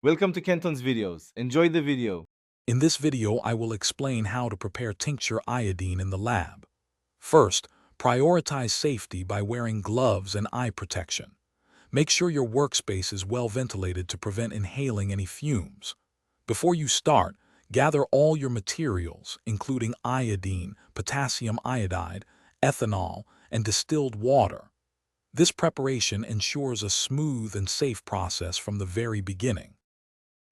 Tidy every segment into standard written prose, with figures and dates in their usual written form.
Welcome to Kenton's videos. Enjoy the video. In this video, I will explain how to prepare tincture iodine in the lab. First, prioritize safety by wearing gloves and eye protection. Make sure your workspace is well ventilated to prevent inhaling any fumes. Before you start, gather all your materials, including iodine, potassium iodide, ethanol, and distilled water. This preparation ensures a smooth and safe process from the very beginning.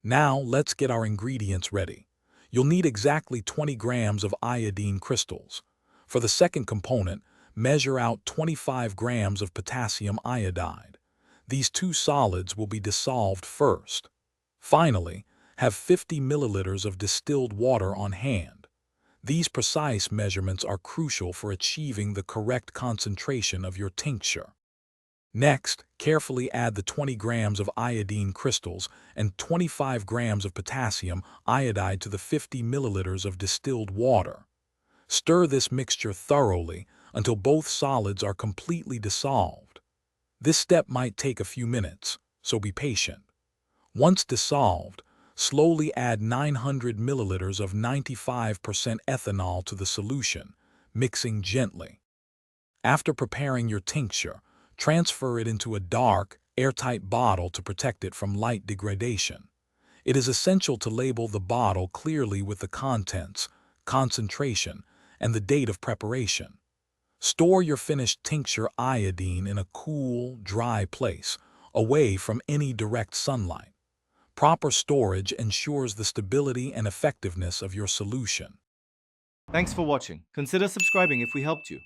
Now, let's get our ingredients ready. You'll need exactly 20 grams of iodine crystals. For the second component, measure out 25 grams of potassium iodide. These two solids will be dissolved first. Finally, have 50 milliliters of distilled water on hand. These precise measurements are crucial for achieving the correct concentration of your tincture. Next, carefully add the 20 grams of iodine crystals and 25 grams of potassium iodide to the 50 milliliters of distilled water. Stir this mixture thoroughly until both solids are completely dissolved. This step might take a few minutes, so be patient. Once dissolved, slowly add 900 milliliters of 95% ethanol to the solution, mixing gently. After preparing your tincture, transfer it into a dark, airtight bottle to protect it from light degradation. It is essential to label the bottle clearly with the contents, concentration, and the date of preparation. Store your finished tincture iodine in a cool, dry place, away from any direct sunlight. Proper storage ensures the stability and effectiveness of your solution. Thanks for watching. Consider subscribing if we helped you.